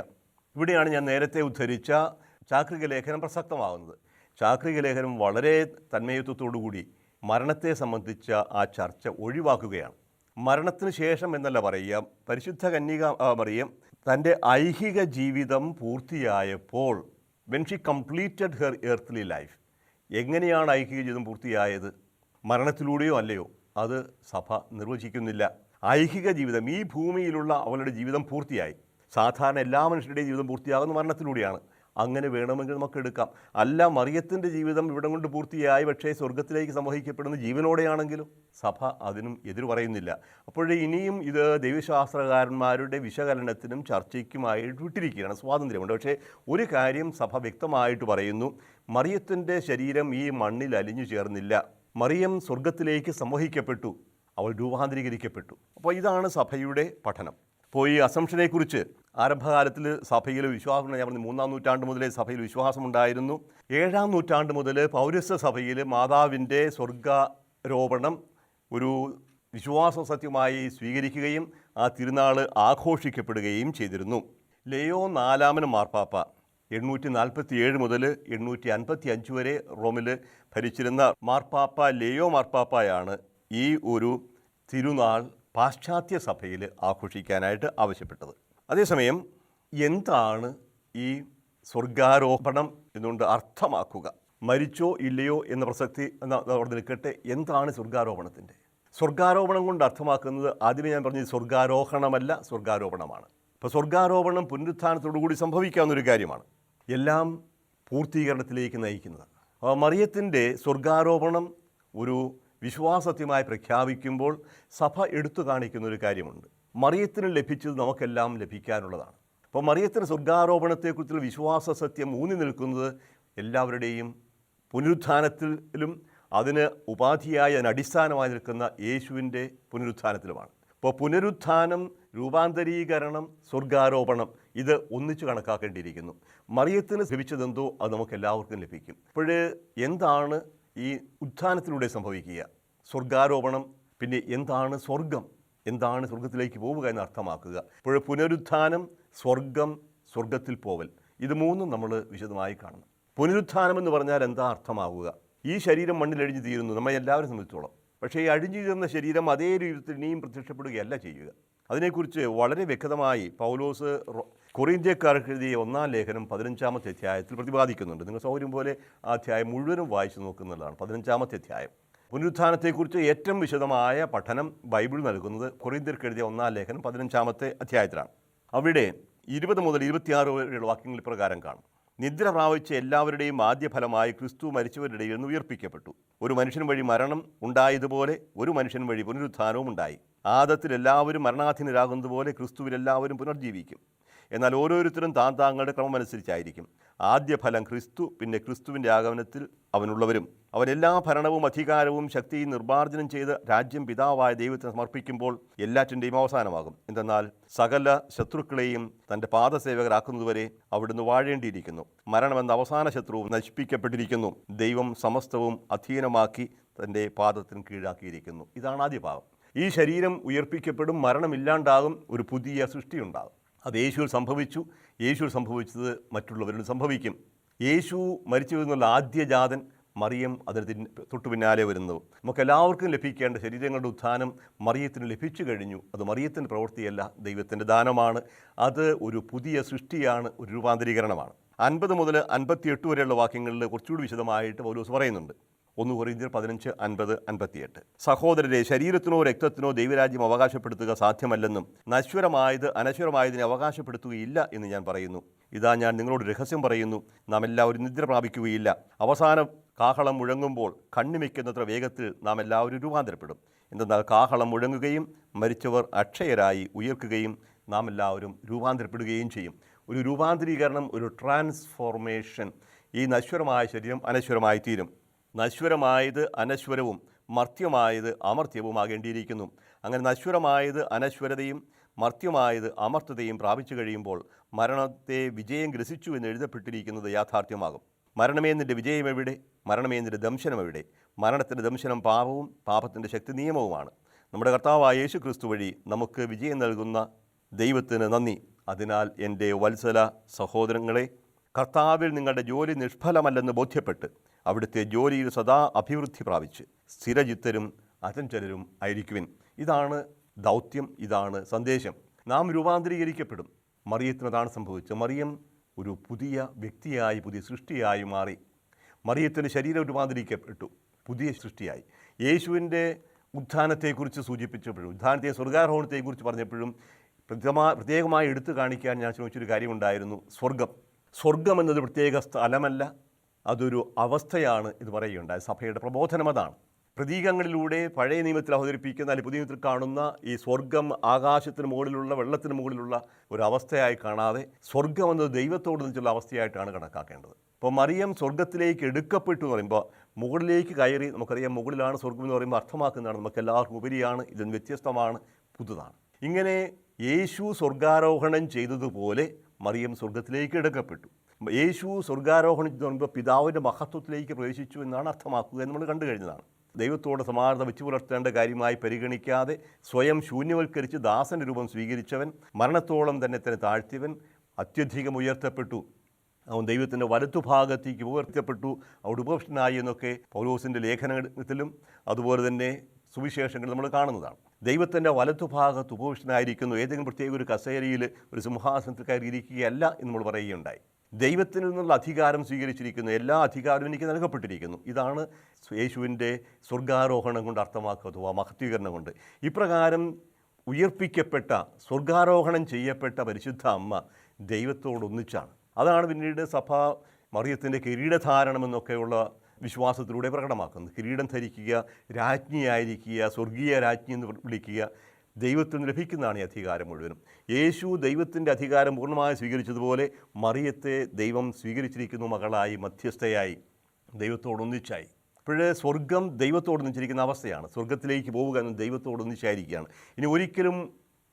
ഇവിടെയാണ് ഞാൻ നേരത്തെ ഉദ്ധരിച്ച ചാക്രിക ലേഖനം പ്രസക്തമാകുന്നത്. ചാക്രിക ലേഖനം വളരെ തന്മയത്വത്തോടുകൂടി മരണത്തെ സംബന്ധിച്ച ആ ചർച്ച ഒഴിവാക്കുകയാണ്. മരണത്തിന് ശേഷം എന്നല്ല പറയുക, പരിശുദ്ധ കന്യക മറിയം തൻ്റെ ഐഹിക ജീവിതം പൂർത്തിയായപ്പോൾ, when she completed her earthly life, എങ്ങനെയാണ് ഐഹിക ജീവിതം പൂർത്തിയായത്? മരണത്തിലൂടെയോ അല്ലയോ? അത് സഭ നിർവചിക്കുന്നില്ല. ഐഹിക ജീവിതം, ഈ ഭൂമിയിലുള്ള അവളുടെ ജീവിതം പൂർത്തിയായി. സാധാരണ എല്ലാ മനുഷ്യരുടെയും ജീവിതം പൂർത്തിയാകുന്ന മരണത്തിലൂടെയാണ്. അങ്ങനെ വേണമെങ്കിൽ നമുക്ക് എടുക്കാം. അല്ല, മറിയത്തിൻ്റെ ജീവിതം ഇവിടം കൊണ്ട് പൂർത്തിയായി, പക്ഷേ സ്വർഗത്തിലേക്ക് സംവഹിക്കപ്പെടുന്ന ജീവനോടെയാണെങ്കിലും സഭ അതിനും എതിര് പറയുന്നില്ല. അപ്പോഴേ ഇനിയും ഇത് ദൈവശാസ്ത്രകാരന്മാരുടെ വിശകലനത്തിനും ചർച്ചയ്ക്കുമായിട്ട് വിട്ടിരിക്കുകയാണ്, സ്വാതന്ത്ര്യമുണ്ട്. പക്ഷേ ഒരു കാര്യം സഭ വ്യക്തമായിട്ട് പറയുന്നു, മറിയത്തിൻ്റെ ശരീരം ഈ മണ്ണിൽ അലിഞ്ഞു ചേർന്നില്ല. മറിയം സ്വർഗത്തിലേക്ക് സംവഹിക്കപ്പെട്ടു, അവൾ രൂപാന്തരീകരിക്കപ്പെട്ടു. അപ്പോൾ ഇതാണ് സഭയുടെ പഠനം. അപ്പോൾ ഈ അസംഷനെക്കുറിച്ച് ആരംഭകാലത്തിൽ സഭയിൽ വിശ്വാസം, ഞാൻ പറഞ്ഞു 3-ാം നൂറ്റാണ്ട് മുതലേ സഭയിൽ വിശ്വാസമുണ്ടായിരുന്നു. 7-ാം നൂറ്റാണ്ട് മുതൽ പൗരസ്ത്യ സഭയിൽ മാതാവിൻ്റെ സ്വർഗാരോപണം ഒരു വിശ്വാസ സത്യമായി സ്വീകരിക്കുകയും ആ തിരുനാൾ ആഘോഷിക്കപ്പെടുകയും ചെയ്തിരുന്നു. ലിയോ 4 മാർപ്പാപ്പ 847 മുതൽ 855 വരെ റോമിൽ ഭരിച്ചിരുന്ന മാർപ്പാപ്പ ലിയോ മാർപ്പാപ്പയാണ് ഈ ഒരു തിരുനാൾ പാശ്ചാത്യ സഭയിൽ ആഘോഷിക്കാനായിട്ട് ആവശ്യപ്പെട്ടത്. അതേസമയം എന്താണ് ഈ സ്വർഗാരോപണം എന്നുകൊണ്ട് അർത്ഥമാക്കുക? മരിച്ചോ ഇല്ലയോ എന്ന പ്രസക്തി അവിടെ നിൽക്കട്ടെ. എന്താണ് സ്വർഗാരോപണം കൊണ്ട് അർത്ഥമാക്കുന്നത്? ആദ്യമേ ഞാൻ പറഞ്ഞത് സ്വർഗാരോഹണമല്ല, സ്വർഗാരോപണമാണ്. അപ്പോൾ സ്വർഗാരോപണം പുനരുത്ഥാനത്തോടു കൂടി സംഭവിക്കാവുന്നൊരു കാര്യമാണ്, എല്ലാം പൂർത്തീകരണത്തിലേക്ക് നയിക്കുന്നത്. മറിയത്തിൻ്റെ സ്വർഗാരോപണം ഒരു വിശ്വാസത്യമായി പ്രഖ്യാപിക്കുമ്പോൾ സഭ എടുത്തു കാണിക്കുന്ന ഒരു കാര്യമുണ്ട്. മറിയത്തിന് ലഭിച്ചത് നമുക്കെല്ലാം ലഭിക്കാനുള്ളതാണ്. അപ്പോൾ മറിയത്തിൻ്റെ സ്വർഗാരോപണത്തെക്കുറിച്ചുള്ള വിശ്വാസ സത്യം ഊന്നി നിൽക്കുന്നത് എല്ലാവരുടെയും പുനരുത്ഥാനത്തിലും അതിന് ഉപാധിയായി, അതിന് അടിസ്ഥാനമായി നിൽക്കുന്ന യേശുവിൻ്റെ പുനരുത്ഥാനത്തിലുമാണ്. അപ്പോൾ പുനരുത്ഥാനം, രൂപാന്തരീകരണം, സ്വർഗാരോപണം ഇത് ഒന്നിച്ചു കണക്കാക്കേണ്ടിയിരിക്കുന്നു. മറിയത്തിന് ലഭിച്ചതെന്തോ അത് നമുക്ക് എല്ലാവർക്കും ലഭിക്കും. അപ്പോൾ എന്താണ് ഈ ഉത്ഥാനത്തിലൂടെ സംഭവിക്കുക? സ്വർഗാരോപണം. പിന്നെ എന്താണ് സ്വർഗം? എന്താണ് സ്വർഗത്തിലേക്ക് പോവുക എന്ന് അർത്ഥമാക്കുക? അപ്പോൾ പുനരുത്ഥാനം, സ്വർഗം, സ്വർഗത്തിൽ പോവൽ, ഇത് മൂന്നും നമ്മൾ വിശദമായി കാണണം. പുനരുത്ഥാനം എന്ന് പറഞ്ഞാൽ എന്താ അർത്ഥമാവുക? ഈ ശരീരം മണ്ണിലഴിഞ്ഞു തീരുന്നു, നമ്മെ എല്ലാവരും സംബന്ധിച്ചോളം. പക്ഷേ ഈ അഴിഞ്ഞു തീർന്ന ശരീരം അതേ രൂപത്തിൽ ഇനിയും പ്രത്യക്ഷപ്പെടുകയല്ല ചെയ്യുക. അതിനെക്കുറിച്ച് വളരെ വ്യക്തമായി പൗലോസ് കൊറിന്ത്യക്കാർക്ക് എഴുതിയ 1-ാം ലേഖനം 15-ാമത്തെ അധ്യായത്തിൽ പ്രതിപാദിക്കുന്നുണ്ട്. നിങ്ങൾ സൗകര്യം പോലെ ആ അധ്യായം മുഴുവനും വായിച്ചു നോക്കുന്നതാണ്. 15-ാമത്തെ അധ്യായം പുനരുത്ഥാനത്തെക്കുറിച്ച് ഏറ്റവും വിശദമായ പഠനം ബൈബിൾ നൽകുന്നത് കൊറിന്ത്യർക്ക് എഴുതിയ 1-ാം ലേഖനം 15-ാമത്തെ അധ്യായത്തിലാണ്. അവിടെ 20 മുതൽ 26 വരെയുള്ള വാക്യങ്ങൾ പ്രകാരം കാണും. നിദ്ര പ്രാപിച്ച എല്ലാവരുടെയും ആദ്യ ഫലമായി ക്രിസ്തു മരിച്ചവരുടെ ഇടയിൽ നിന്ന് ഉയർപ്പിക്കപ്പെട്ടു. ഒരു മനുഷ്യൻ വഴി മരണം ഉണ്ടായതുപോലെ ഒരു മനുഷ്യൻ വഴി പുനരുത്ഥാനവും ഉണ്ടായി. ആദത്തിൽ എല്ലാവരും മരണാധീനരാകുന്നതുപോലെ ക്രിസ്തുവിൽ എല്ലാവരും പുനർജീവിക്കും. എന്നാൽ ഓരോരുത്തരും താങ്കളുടെ ക്രമമനുസരിച്ചായിരിക്കും. ആദ്യ ഫലം ക്രിസ്തു, പിന്നെ ക്രിസ്തുവിൻ്റെ ആഗമനത്തിൽ അവനുള്ളവരും. അവൻ എല്ലാ ഭരണവും അധികാരവും ശക്തിയും നിർമ്മാർജ്ജനം ചെയ്ത് രാജ്യം പിതാവായ ദൈവത്തിന് സമർപ്പിക്കുമ്പോൾ എല്ലാറ്റിൻ്റെയും അവസാനമാകും. എന്തെന്നാൽ സകല ശത്രുക്കളെയും തൻ്റെ പാദസേവകരാക്കുന്നതുവരെ അവിടുന്ന് വാഴേണ്ടിയിരിക്കുന്നു. മരണമെന്ന അവസാന ശത്രുവും നശിപ്പിക്കപ്പെട്ടിരിക്കുന്നു. ദൈവം സമസ്തവും അധീനമാക്കി തൻ്റെ പാദത്തിന് കീഴാക്കിയിരിക്കുന്നു. ഇതാണ് ആദ്യ ഭാഗം. ഈ ശരീരം ഉയർപ്പിക്കപ്പെടും, മരണമില്ലാണ്ടാകും, ഒരു പുതിയ സൃഷ്ടിയുണ്ടാകും. അത് യേശുവിൽ സംഭവിച്ചു. യേശുവിൽ സംഭവിച്ചത് മറ്റുള്ളവരിലും സംഭവിക്കും. യേശു മരിച്ചു എന്നുള്ള ആദ്യജാതൻ, മറിയം അതിന് തൊട്ടു പിന്നാലെ വരുന്നു. നമുക്കെല്ലാവർക്കും ലഭിക്കേണ്ട ശരീരങ്ങളുടെ ഉത്ഥാനം മറിയത്തിന് ലഭിച്ചു കഴിഞ്ഞു. അത് മറിയത്തിൻ്റെ പ്രവൃത്തിയല്ല, ദൈവത്തിൻ്റെ ദാനമാണ്. അത് ഒരു പുതിയ സൃഷ്ടിയാണ്, ഒരു രൂപാന്തരീകരണമാണ്. 50 മുതൽ 58 വരെയുള്ള വാക്യങ്ങളിൽ കുറച്ചുകൂടി വിശദമായിട്ട് പൗലോസ് പറയുന്നുണ്ട്. 1 കൊരിന്ത്യർ 15:50-58. സഹോദരരെ, ശരീരത്തിനോ രക്തത്തിനോ ദൈവരാജ്യം അവകാശപ്പെടുത്തുക സാധ്യമല്ലെന്നും നശ്വരമായത് അനശ്വരമായതിനെ അവകാശപ്പെടുത്തുകയില്ല എന്ന് ഞാൻ പറയുന്നു. ഇതാ ഞാൻ നിങ്ങളോട് രഹസ്യം പറയുന്നു, നാം എല്ലാവരും നിദ്ര പ്രാപിക്കുകയില്ല. അവസാനം കാഹളം മുഴങ്ങുമ്പോൾ കണ്ണിമയ്ക്കുന്നത്ര വേഗത്തിൽ നാം എല്ലാവരും രൂപാന്തരപ്പെടും. എന്തെന്നാൽ കാഹളം മുഴങ്ങുകയും മരിച്ചവർ അക്ഷയരായി ഉയർക്കുകയും നാം എല്ലാവരും രൂപാന്തരപ്പെടുകയും ചെയ്യും. ഒരു രൂപാന്തരീകരണം, ഒരു ട്രാൻസ്ഫോർമേഷൻ. ഈ നശ്വരമായ ശരീരം അനശ്വരമായി തീരും. നശ്വരമായത് അനശ്വരവും മർത്യമായത് അമർത്യവുമാകേണ്ടിയിരിക്കുന്നു. അങ്ങനെ നശ്വരമായത് അനശ്വരതയും മർത്യമായത് അമർത്യതയും പ്രാപിച്ചു കഴിയുമ്പോൾ മരണത്തെ വിജയം ഗ്രസിച്ചു എന്ന് എഴുതപ്പെട്ടിരിക്കുന്നത് യാഥാർത്ഥ്യമാകും. മരണമേ നിൻ്റെ വിജയം എവിടെ? മരണമേ നിൻ്റെ ദംശനം എവിടെ? മരണത്തിൻ്റെ ദംശനം പാപവും പാപത്തിൻ്റെ ശക്തി നിയമവുമാണ്. നമ്മുടെ കർത്താവായ യേശു ക്രിസ്തു വഴി നമുക്ക് വിജയം നൽകുന്ന ദൈവത്തിന് നന്ദി. അതിനാൽ എൻ്റെ വത്സല സഹോദരങ്ങളെ, കർത്താവിൽ നിങ്ങളുടെ ജോലി നിഷ്ഫലമല്ലെന്ന് ബോധ്യപ്പെട്ട് അവിടുത്തെ ജോലിയിൽ സദാ അഭിവൃദ്ധി പ്രാപിച്ച് സ്ഥിരചിത്തരും അചഞ്ചലരും ആയിരിക്കുവിൻ. ഇതാണ് ദൗത്യം, ഇതാണ് സന്ദേശം. നാം രൂപാന്തരീകരിക്കപ്പെടും. മറിയത്തിനതാണ് സംഭവിച്ചത്. മറിയം ഒരു പുതിയ വ്യക്തിയായി, പുതിയ സൃഷ്ടിയായി മാറി. മറിയത്തിൻ്റെ ശരീരം രൂപാന്തരീകരിക്കപ്പെട്ടു, പുതിയ സൃഷ്ടിയായി. യേശുവിൻ്റെ ഉത്ഥാനത്തെക്കുറിച്ച് സൂചിപ്പിച്ചപ്പോഴും, ഉത്ഥാനത്തെ സ്വർഗാരോഹണത്തെക്കുറിച്ച് പറഞ്ഞപ്പോഴും പ്രത്യേകമായി എടുത്തു കാണിക്കാൻ ഞാൻ ശ്രമിച്ചൊരു കാര്യമുണ്ടായിരുന്നു. സ്വർഗം എന്നത് പ്രത്യേക സ്ഥലമല്ല, അതൊരു അവസ്ഥയാണ് എന്ന് പറയുകയുണ്ടായി. സഭയുടെ പ്രബോധനം അതാണ്. പ്രതീകങ്ങളിലൂടെ പഴയ നിയമത്തിൽ അവതരിപ്പിക്കുന്ന, അല്ലെങ്കിൽ പുതിയ നിയമത്തിൽ കാണുന്ന ഈ സ്വർഗം ആകാശത്തിന് മുകളിലുള്ള, വെള്ളത്തിന് മുകളിലുള്ള ഒരു അവസ്ഥയായി കാണാതെ സ്വർഗം എന്നത് ദൈവത്തോട് നിന്നുള്ള അവസ്ഥയായിട്ടാണ് കണക്കാക്കേണ്ടത്. അപ്പോൾ മറിയം സ്വർഗത്തിലേക്ക് എടുക്കപ്പെട്ടു എന്ന് പറയുമ്പോൾ മുകളിലേക്ക് കയറി, നമുക്കറിയാം മുകളിലാണ് സ്വർഗം എന്ന് പറയുമ്പോൾ അർത്ഥമാക്കുന്നതാണ് നമുക്ക് എല്ലാവർക്കും ഉപരിയാണ്, ഇതിന് വ്യത്യസ്തമാണ്, പുതുതാണ്. ഇങ്ങനെ യേശു സ്വർഗാരോഹണം ചെയ്തതുപോലെ മറിയം സ്വർഗത്തിലേക്ക് എടുക്കപ്പെട്ടു. യേശു സ്വർഗാരോഹണം ചെയ്തു പറയുമ്പോൾ പിതാവിൻ്റെ മഹത്വത്തിലേക്ക് പ്രവേശിച്ചു എന്നാണ് അർത്ഥമാക്കുക എന്ന് നമ്മൾ കണ്ടു കഴിഞ്ഞതാണ്. ദൈവത്തോട് സമാനത വെച്ചു പുലർത്തേണ്ട കാര്യമായി പരിഗണിക്കാതെ സ്വയം ശൂന്യവൽക്കരിച്ച് ദാസൻ്റെ രൂപം സ്വീകരിച്ചവൻ, മരണത്തോളം തന്നെ താഴ്ത്തിയവൻ, അത്യധികം ഉയർത്തപ്പെട്ടു. അവൻ ദൈവത്തിൻ്റെ വലത്തുഭാഗത്തേക്ക് ഉയർത്തപ്പെട്ടു, അവിടെ ഉപവിഷ്ടനായി എന്നൊക്കെ പൗലോസിൻ്റെ ലേഖനത്തിലും അതുപോലെ തന്നെ സുവിശേഷങ്ങൾ നമ്മൾ കാണുന്നതാണ്. ദൈവത്തിൻ്റെ വലത്തുഭാഗത്ത് ഉപവിഷ്ടനായിരിക്കുന്നു, ഏതെങ്കിലും പ്രത്യേക ഒരു കസേരയിൽ ഒരു സിംഹാസനത്തിൽ കയറിയിരിക്കുകയല്ല എന്ന് നമ്മൾ പറയുകയുണ്ടായി. ദൈവത്തിൽ നിന്നുള്ള അധികാരം സ്വീകരിച്ചിരിക്കുന്നു, എല്ലാ അധികാരവും എനിക്ക് നൽകപ്പെട്ടിരിക്കുന്നു. ഇതാണ് യേശുവിൻ്റെ സ്വർഗാരോഹണം കൊണ്ട് അർത്ഥമാക്കുക, അഥവാ മഹത്വീകരണം കൊണ്ട്. ഇപ്രകാരം ഉയർപ്പിക്കപ്പെട്ട, സ്വർഗാരോഹണം ചെയ്യപ്പെട്ട പരിശുദ്ധ അമ്മ ദൈവത്തോടൊന്നിച്ചാണ്. അതാണ് പിന്നീട് സഭ മറിയത്തിൻ്റെ കിരീടധാരണമെന്നൊക്കെയുള്ള വിശ്വാസത്തിലൂടെ പ്രകടമാക്കുന്നത്. കിരീടം ധരിക്കുക, രാജ്ഞിയായിരിക്കുക, സ്വർഗീയ രാജ്ഞി എന്ന് വിളിക്കുക, ദൈവത്തിൽ നിന്ന് ലഭിക്കുന്നതാണ് ഈ അധികാരം മുഴുവനും. യേശു ദൈവത്തിൻ്റെ അധികാരം പൂർണ്ണമായി സ്വീകരിച്ചതുപോലെ മറിയത്തെ ദൈവം സ്വീകരിച്ചിരിക്കുന്നു മകളായി, മധ്യസ്ഥയായി, ദൈവത്തോടൊന്നിച്ചായി. ഇപ്പോഴേ സ്വർഗം ദൈവത്തോടൊന്നിച്ചിരിക്കുന്ന അവസ്ഥയാണ്. സ്വർഗത്തിലേക്ക് പോവുക എന്ന് ദൈവത്തോടൊന്നിച്ചായിരിക്കുകയാണ്. ഇനി ഒരിക്കലും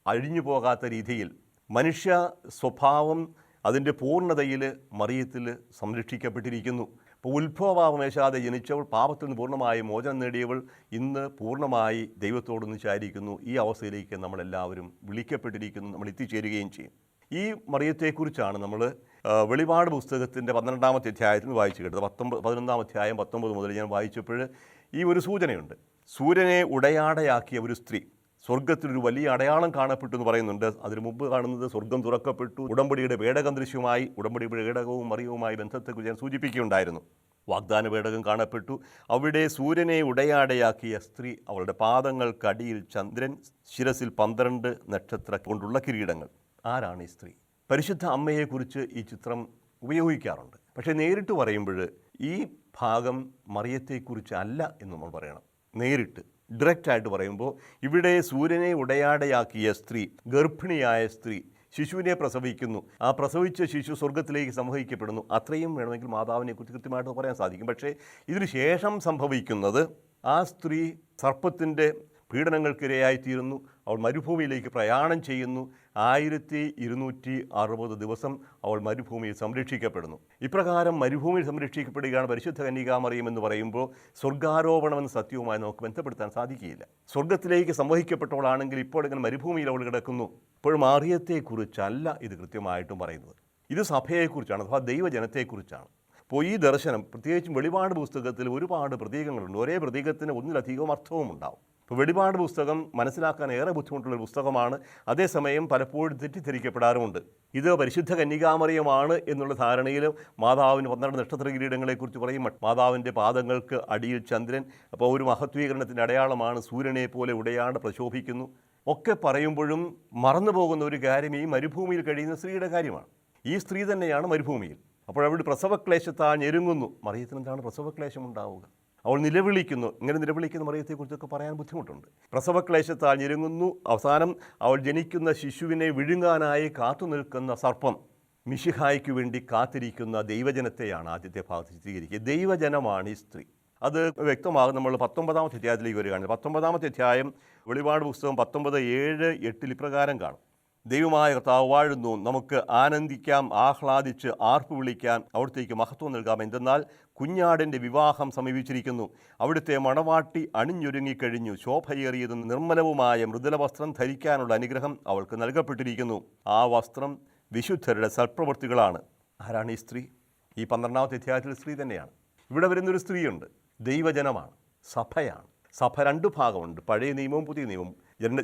അഴിഞ്ഞു പോകാത്ത രീതിയിൽ മനുഷ്യ സ്വഭാവം അതിൻ്റെ പൂർണ്ണതയിൽ മറിയത്തിൽ സംരക്ഷിക്കപ്പെട്ടിരിക്കുന്നു. ഇപ്പോൾ ഉത്ഭവഭാവമേശാതെ ജനിച്ചവൾ, പാപത്തിൽ നിന്ന് പൂർണ്ണമായി മോചനം നേടിയവൾ ഇന്ന് പൂർണ്ണമായി ദൈവത്തോടൊന്നിച്ചായിരിക്കുന്നു. ഈ അവസ്ഥയിലേക്ക് നമ്മളെല്ലാവരും വിളിക്കപ്പെട്ടിരിക്കുന്നു, നമ്മൾ എത്തിച്ചേരുകയും ചെയ്യും. ഈ മറിയത്തെക്കുറിച്ചാണ് നമ്മൾ വെളിപാട് പുസ്തകത്തിൻ്റെ 12-ാമത്തെ അധ്യായത്തിൽ വായിച്ചു കേട്ടത്. 11-ാം അധ്യായം 19 മുതൽ ഞാൻ വായിച്ചപ്പോൾ ഈ ഒരു സൂചനയുണ്ട്. സൂര്യനെ ഉടയാടയാക്കിയ ഒരു സ്ത്രീ, സ്വർഗത്തിലൊരു വലിയ അടയാളം കാണപ്പെട്ടു എന്ന് പറയുന്നുണ്ട്. അതിനു മുമ്പ് കാണുന്നത് സ്വർഗം തുറക്കപ്പെട്ടു, ഉടമ്പടിയുടെ പേടകം ദൃശ്യമായി. ഉടമ്പടി പേടകവും മറിയവുമായി ബന്ധത്തെക്കുറിച്ച് ഞാൻ സൂചിപ്പിക്കുകയുണ്ടായിരുന്നു. വാഗ്ദാന പേടകം കാണപ്പെട്ടു. അവിടെ സൂര്യനെ ഉടയാടയാക്കിയ സ്ത്രീ, അവളുടെ പാദങ്ങൾക്കടിയിൽ ചന്ദ്രൻ, ശിരസിൽ 12 നക്ഷത്ര കൊണ്ടുള്ള കിരീടങ്ങൾ. ആരാണ് ഈ സ്ത്രീ? പരിശുദ്ധ അമ്മയെക്കുറിച്ച് ഈ ചിത്രം ഉപയോഗിക്കാറുണ്ട്. പക്ഷേ നേരിട്ട് പറയുമ്പോൾ ഈ ഭാഗം മറിയത്തെക്കുറിച്ച് അല്ല എന്ന് നമ്മൾ പറയണം. നേരിട്ട് ഡയറക്റ്റായിട്ട് പറയുമ്പോൾ ഇവിടെ സൂര്യനെ ഉടയാടയാക്കിയ സ്ത്രീ, ഗർഭിണിയായ സ്ത്രീ ശിശുവിനെ പ്രസവിക്കുന്നു. ആ പ്രസവിച്ച ശിശു സ്വർഗത്തിലേക്ക് സംവഹിക്കപ്പെടുന്നു. അത്രയും വേണമെങ്കിൽ മാതാവിനെക്കുറിച്ച് കൃത്യമായിട്ട് പറയാൻ സാധിക്കും. പക്ഷേ ഇതിനു ശേഷം സംഭവിക്കുന്നത്, ആ സ്ത്രീ സർപ്പത്തിൻ്റെ പീഡനങ്ങൾക്കിരയായിത്തീരുന്നു. അവൾ മരുഭൂമിയിലേക്ക് പ്രയാണം ചെയ്യുന്നു. 1260 ദിവസം അവൾ മരുഭൂമിയിൽ സംരക്ഷിക്കപ്പെടുന്നു. ഇപ്രകാരം മരുഭൂമിയിൽ സംരക്ഷിക്കപ്പെടുകയാണ് പരിശുദ്ധ കന്യകാമറിയം എന്ന് പറയുമ്പോൾ സ്വർഗാരോപണമെന്ന സത്യവുമായി നമുക്ക് ബന്ധപ്പെടുത്താൻ സാധിക്കുകയില്ല. സ്വർഗത്തിലേക്ക് സംവഹിക്കപ്പെട്ടവളാണെങ്കിൽ ഇപ്പോൾ ഇങ്ങനെ മരുഭൂമിയിൽ അവൾ കിടക്കുന്നു. ഇപ്പോൾ മറിയത്തെക്കുറിച്ചല്ല ഇത് കൃത്യമായിട്ടും പറയുന്നത്. ഇത് സഭയെക്കുറിച്ചാണ്, അഥവാ ദൈവജനത്തെക്കുറിച്ചാണ്. അപ്പോൾ ഈ ദർശനം, പ്രത്യേകിച്ചും വെളിപാട് പുസ്തകത്തിൽ ഒരുപാട് പ്രതീകങ്ങളുണ്ട്. ഒരേ പ്രതീകത്തിന് ഒന്നിലധികം അർത്ഥവും ഉണ്ടാവും. ഇപ്പോൾ വെളിപാട് പുസ്തകം മനസ്സിലാക്കാൻ ഏറെ ബുദ്ധിമുട്ടുള്ളൊരു പുസ്തകമാണ്. അതേസമയം പലപ്പോഴും തെറ്റിദ്ധരിക്കപ്പെടാറുമുണ്ട്. ഇത് പരിശുദ്ധ കന്യകാമറിയമാണ് എന്നുള്ള ധാരണയിലും മാതാവിന് 12 നക്ഷത്ര കിരീടങ്ങളെക്കുറിച്ച് പറയും. മാതാവിൻ്റെ പാദങ്ങൾക്ക് അടിയിൽ ചന്ദ്രൻ, അപ്പോൾ ഒരു മഹത്വീകരണത്തിൻ്റെ അടയാളമാണ്. സൂര്യനെ പോലെ ഉടയാട് പ്രശോഭിക്കുന്നു ഒക്കെ പറയുമ്പോഴും മറന്നു പോകുന്ന ഒരു കാര്യം ഈ മരുഭൂമിയിൽ കഴിയുന്ന സ്ത്രീയുടെ കാര്യമാണ്. ഈ സ്ത്രീ തന്നെയാണ് മരുഭൂമിയിൽ. അപ്പോൾ അവിടെ പ്രസവക്ലേശത്താൽ ഞെരുങ്ങുന്നു. മറിയത്തിന് എന്താണ് പ്രസവക്ലേശം ഉണ്ടാവുക? അവൾ നിലവിളിക്കുന്നു. ഇങ്ങനെ നിലവിളിക്കുന്ന മറിയത്തെക്കുറിച്ചൊക്കെ പറയാൻ ബുദ്ധിമുട്ടുണ്ട്. പ്രസവക്ലേശത്താൽ ഞെരുങ്ങുന്നു. അവസാനം അവൾ ജനിക്കുന്ന ശിശുവിനെ വിഴുങ്ങാനായി കാത്തു നിൽക്കുന്ന സർപ്പം, മിശിഹായ്ക്ക് വേണ്ടി കാത്തിരിക്കുന്ന ദൈവജനത്തെയാണ് ആദ്യത്തെ ഭാഗത്ത് ചിത്രീകരിക്കുക. ദൈവജനമാണ് ഈ സ്ത്രീ. അത് വ്യക്തമാകും നമ്മൾ 19-ാമത്തെ അധ്യായത്തിലേക്ക് വരികയാണ്. 19-ാമത്തെ അധ്യായം വെളിപാട് പുസ്തകം 19:7-8 ഇപ്രകാരം കാണും. ദൈവമായ കർത്താവ് വാഴുന്നു, നമുക്ക് ആനന്ദിക്കാം, ആഹ്ലാദിച്ച് ആർപ്പ് വിളിക്കാൻ അവിടുത്തേക്ക് മഹത്വം നൽകാം. എന്തെന്നാൽ കുഞ്ഞാടിൻ്റെ വിവാഹം സമീപിച്ചിരിക്കുന്നു. അവിടുത്തെ മണവാട്ടി അണിഞ്ഞൊരുങ്ങിക്കഴിഞ്ഞു. ശോഭയേറിയതും നിർമ്മലവുമായ മൃദുല വസ്ത്രം ധരിക്കാനുള്ള അനുഗ്രഹം അവൾക്ക് നൽകപ്പെട്ടിരിക്കുന്നു. ആ വസ്ത്രം വിശുദ്ധരുടെ സൽപ്രവൃത്തികളാണ്. ആരാണ് ഈ സ്ത്രീ? ഈ 12-ാമത്തെ അധ്യായത്തിൽ സ്ത്രീ തന്നെയാണ്. ഇവിടെ വരുന്നൊരു സ്ത്രീയുണ്ട്, ദൈവജനമാണ്, സഭയാണ്. സഭ 2 ഭാഗമുണ്ട്, പഴയ നിയമവും പുതിയ നിയമവും.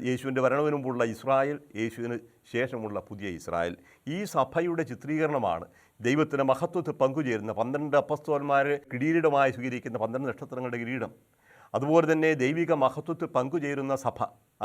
യേശുവിൻ്റെ വരണവിന് മുമ്പുള്ള ഇസ്രായേൽ, യേശുവിന് ശേഷമുള്ള പുതിയ ഇസ്രായേൽ. ഈ സഭയുടെ ചിത്രീകരണമാണ് ദൈവത്തിൻ്റെ മഹത്വത്തിൽ പങ്കുചേരുന്ന 12 അപ്പസ്തോലന്മാരെ കിരീടമായി സ്വീകരിക്കുന്ന 12 നക്ഷത്രങ്ങളുടെ കിരീടം. അതുപോലെ തന്നെ ദൈവിക മഹത്വത്തിൽ പങ്കുചേരുന്ന സഭ.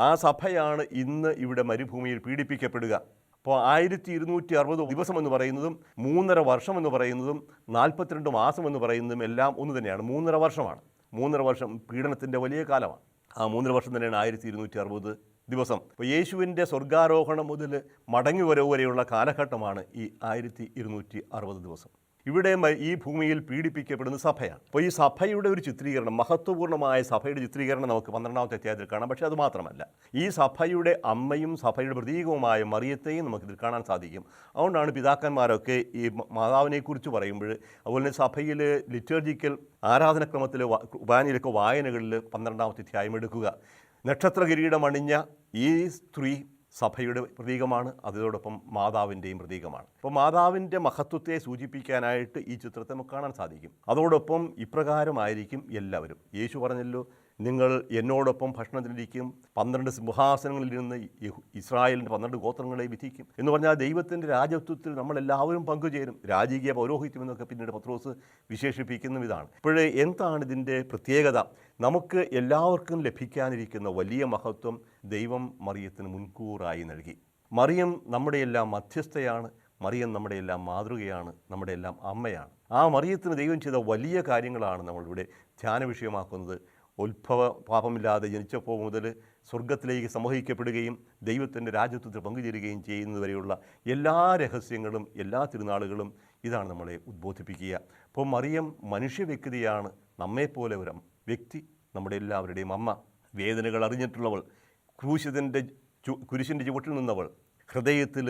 ആ സഭയാണ് ഇന്ന് ഇവിടെ മരുഭൂമിയിൽ പീഡിപ്പിക്കപ്പെടുക. അപ്പോൾ 1260 ദിവസം എന്ന് പറയുന്നതും 3.5 വർഷം എന്ന് പറയുന്നതും 42 മാസം എന്ന് പറയുന്നതും എല്ലാം ഒന്ന് തന്നെയാണ്. 3.5 വർഷമാണ്. 3.5 വർഷം പീഡനത്തിൻ്റെ വലിയ കാലമാണ്. ആ 3.5 വർഷം തന്നെയാണ് 1260 ദിവസം. അപ്പോൾ യേശുവിൻ്റെ സ്വർഗാരോഹണം മുതൽ മടങ്ങി വരവ് വരെയുള്ള കാലഘട്ടമാണ് ഈ 1260 ദിവസം. ഇവിടെ ഈ ഭൂമിയിൽ പീഡിപ്പിക്കപ്പെടുന്ന സഭയാണ്. അപ്പോൾ ഈ സഭയുടെ ഒരു ചിത്രീകരണം, മഹത്വപൂർണ്ണമായ സഭയുടെ ചിത്രീകരണം നമുക്ക് 12-ാമത്തെ അധ്യായത്തിൽ കാണാം. പക്ഷേ അത് മാത്രമല്ല, ഈ സഭയുടെ അമ്മയും സഭയുടെ പ്രതീകവുമായ മറിയത്തെയും നമുക്കിതിൽ കാണാൻ സാധിക്കും. അതുകൊണ്ടാണ് പിതാക്കന്മാരൊക്കെ ഈ മാതാവിനെക്കുറിച്ച് പറയുമ്പോൾ, അതുപോലെ തന്നെ സഭയിൽ ലിറ്റർജിക്കൽ ആരാധനക്രമത്തിൽ കുർബാനയിലൊക്കെ വായനകളിൽ 12-ാമത്തെ അധ്യായം എടുക്കുക. നക്ഷത്ര കിരീടമണിഞ്ഞ ഈ സ്ത്രീ സഭയുടെ പ്രതീകമാണ്, അതോടൊപ്പം മാതാവിൻ്റെയും പ്രതീകമാണ്. അപ്പോൾ മാതാവിൻ്റെ മഹത്വത്തെ സൂചിപ്പിക്കാനായിട്ട് ഈ ചിത്രത്തെ നമുക്ക് കാണാൻ സാധിക്കും. അതോടൊപ്പം ഇപ്രകാരമായിരിക്കും എല്ലാവരും. യേശു പറഞ്ഞല്ലോ, നിങ്ങൾ എന്നോടൊപ്പം ഭക്ഷണത്തിനിരിക്കും, 12 സിംഹാസനങ്ങളിൽ നിന്ന് ഇസ്രായേലിൻ്റെ 12 ഗോത്രങ്ങളെ വിധിക്കും എന്ന് പറഞ്ഞാൽ ദൈവത്തിൻ്റെ രാജത്വത്തിൽ നമ്മളെല്ലാവരും പങ്കുചേരും. രാജകീയ പൗരോഹിത്യം എന്നൊക്കെ പിന്നീട് പത്രോസ് വിശേഷിപ്പിക്കുന്ന ഇതാണ്. ഇപ്പോഴേ എന്താണ് ഇതിൻ്റെ പ്രത്യേകത? നമുക്ക് എല്ലാവർക്കും ലഭിക്കാനിരിക്കുന്ന വലിയ മഹത്വം ദൈവം മറിയത്തിന് മുൻകൂറായി നൽകി. മറിയം നമ്മുടെ എല്ലാം മധ്യസ്ഥയാണ്, മറിയം നമ്മുടെ എല്ലാം മാതൃകയാണ്, നമ്മുടെ എല്ലാം അമ്മയാണ്. ആ മറിയത്തിന് ദൈവം ചെയ്ത വലിയ കാര്യങ്ങളാണ് നമ്മളിവിടെ ധ്യാന വിഷയമാക്കുന്നത്. പാപമില്ലാതെ ജനിച്ചപ്പോൾ മുതൽ സ്വർഗത്തിലേക്ക് സമൂഹിക്കപ്പെടുകയും ദൈവത്തിൻ്റെ രാജ്യത്വത്തിൽ പങ്കുചേരുകയും ചെയ്യുന്നതുവരെയുള്ള എല്ലാ രഹസ്യങ്ങളും എല്ലാ തിരുനാളുകളും ഇതാണ് നമ്മളെ ഉദ്ബോധിപ്പിക്കുക. അപ്പോൾ മറിയം മനുഷ്യ വ്യക്തിയാണ്, നമ്മെപ്പോലെ ഒരു വ്യക്തി, നമ്മുടെ എല്ലാവരുടെയും അമ്മ. വേദനകൾ അറിഞ്ഞിട്ടുള്ളവൾ, കുരിശിൻ്റെ ചുവട്ടിൽ നിന്നവൾ, ഹൃദയത്തിൽ